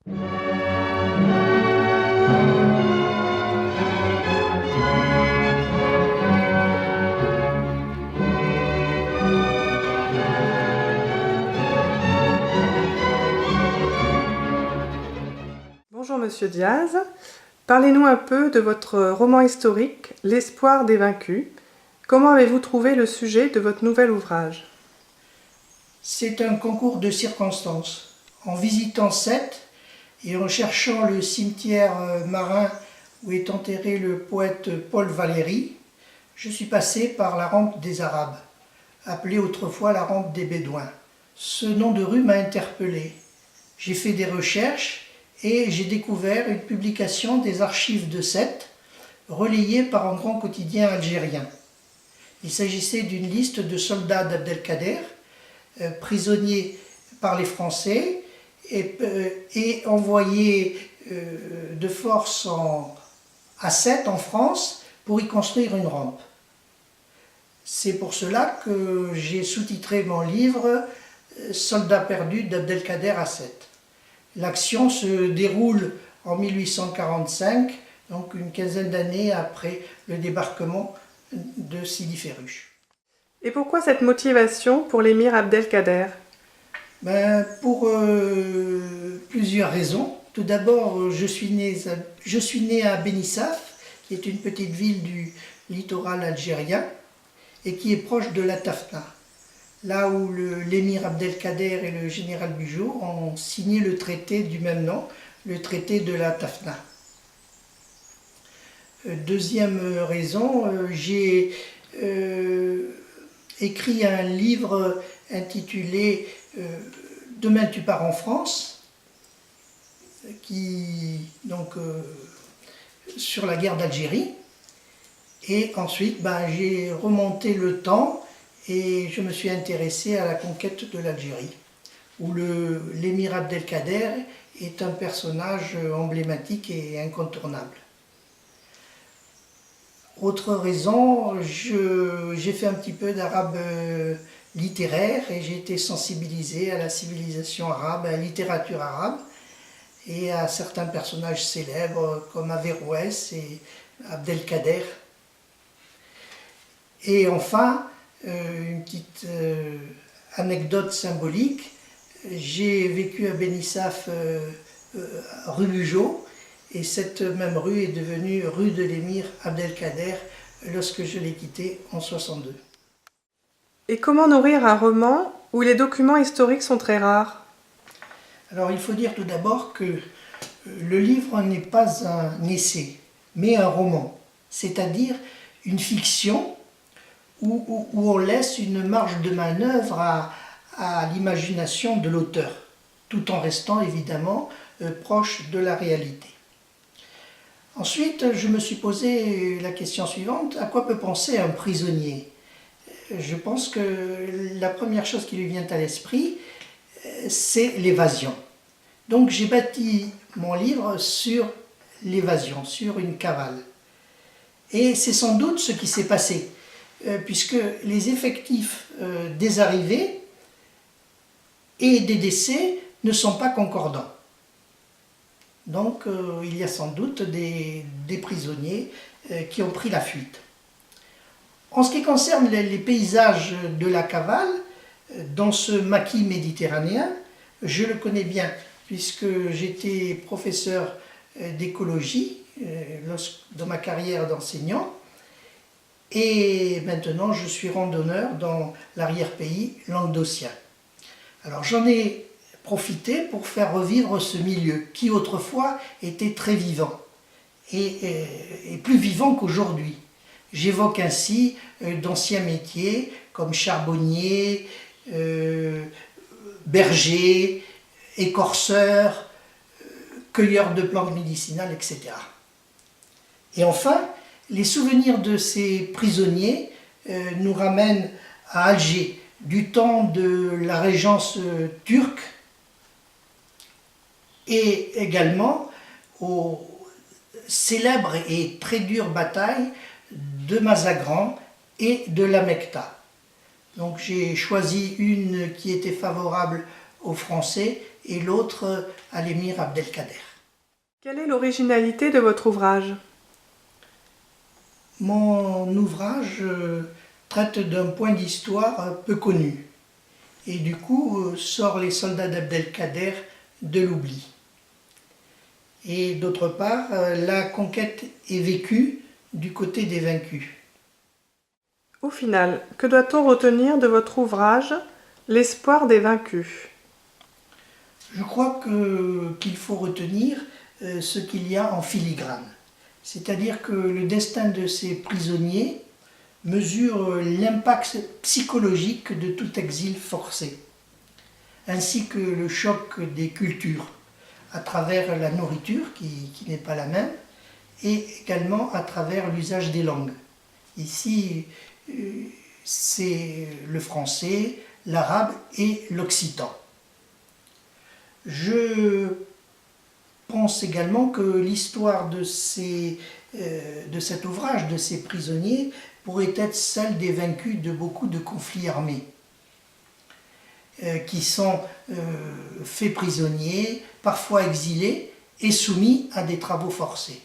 Bonjour Monsieur Diaz, parlez-nous un peu de votre roman historique « L'espoir des vaincus ». Comment avez-vous trouvé le sujet de votre nouvel ouvrage? C'est un concours de circonstances. En visitant Sète et en cherchant le cimetière marin où est enterré le poète Paul Valéry, je suis passé par la rampe des Arabes, appelée autrefois la rampe des Bédouins. Ce nom de rue m'a interpellé. J'ai fait des recherches et j'ai découvert une publication des archives de Sète, relayée par un grand quotidien algérien. Il s'agissait d'une liste de soldats d'Abdelkader, prisonniers par les Français et envoyés de force à Sète, en France, pour y construire une rampe. C'est pour cela que j'ai sous-titré mon livre « Soldats perdus d'Abdelkader à Sète ». L'action se déroule en 1845, donc une quinzaine d'années après le débarquement de Sidi Ferruch. Et pourquoi cette motivation pour l'émir Abdelkader? Pour plusieurs raisons. Tout d'abord, je suis né à Benissaf, qui est une petite ville du littoral algérien et qui est proche de la Tafna, là où l'émir Abdelkader et le général Bugeaud ont signé le traité du même nom, le traité de la Tafna. Deuxième raison, j'ai écrit un livre intitulé « Demain tu pars en France », sur la guerre d'Algérie. Et ensuite, j'ai remonté le temps et je me suis intéressé à la conquête de l'Algérie, où l'émir Abdelkader est un personnage emblématique et incontournable. Autre raison, j'ai fait un petit peu d'arabe littéraire et j'ai été sensibilisé à la civilisation arabe, à la littérature arabe et à certains personnages célèbres comme Averroès et Abdelkader. Et enfin, une petite anecdote symbolique, j'ai vécu à Benissaf, rue Bugeaud, et cette même rue est devenue rue de l'émir Abdelkader lorsque je l'ai quitté en 1962. Et comment nourrir un roman où les documents historiques sont très rares? Alors il faut dire tout d'abord que le livre n'est pas un essai, mais un roman, c'est-à-dire une fiction où on laisse une marge de manœuvre à l'imagination de l'auteur, tout en restant évidemment proche de la réalité. Ensuite, je me suis posé la question suivante, à quoi peut penser un prisonnier? Je pense que la première chose qui lui vient à l'esprit, c'est l'évasion. Donc j'ai bâti mon livre sur l'évasion, sur une cavale. Et c'est sans doute ce qui s'est passé, puisque les effectifs des arrivées et des décès ne sont pas concordants. Donc il y a sans doute des prisonniers qui ont pris la fuite. En ce qui concerne les paysages de la cavale, dans ce maquis méditerranéen, je le connais bien puisque j'étais professeur d'écologie dans ma carrière d'enseignant et maintenant je suis randonneur dans l'arrière-pays languedocien. Alors j'en ai profité pour faire revivre ce milieu qui autrefois était très vivant et plus vivant qu'aujourd'hui. J'évoque ainsi d'anciens métiers comme charbonnier, berger, écorceur, cueilleur de plantes médicinales, etc. Et enfin, les souvenirs de ces prisonniers nous ramènent à Alger, du temps de la régence turque et également aux célèbres et très dures batailles de Mazagran et de la Mecta. Donc j'ai choisi une qui était favorable aux Français et l'autre à l'émir Abdelkader. Quelle est l'originalité de votre ouvrage? Mon ouvrage traite d'un point d'histoire peu connu et du coup sort les soldats d'Abdelkader de l'oubli. Et d'autre part, la conquête est vécue du côté des vaincus. Au final, que doit-on retenir de votre ouvrage L'espoir des vaincus? Je crois qu'il faut retenir ce qu'il y a en filigrane. C'est-à-dire que le destin de ces prisonniers mesure l'impact psychologique de tout exil forcé, ainsi que le choc des cultures, à travers la nourriture qui n'est pas la même, et également à travers l'usage des langues. Ici, c'est le français, l'arabe et l'occitan. Je pense également que l'histoire de cet ouvrage, de ces prisonniers, pourrait être celle des vaincus de beaucoup de conflits armés, qui sont faits prisonniers, parfois exilés et soumis à des travaux forcés.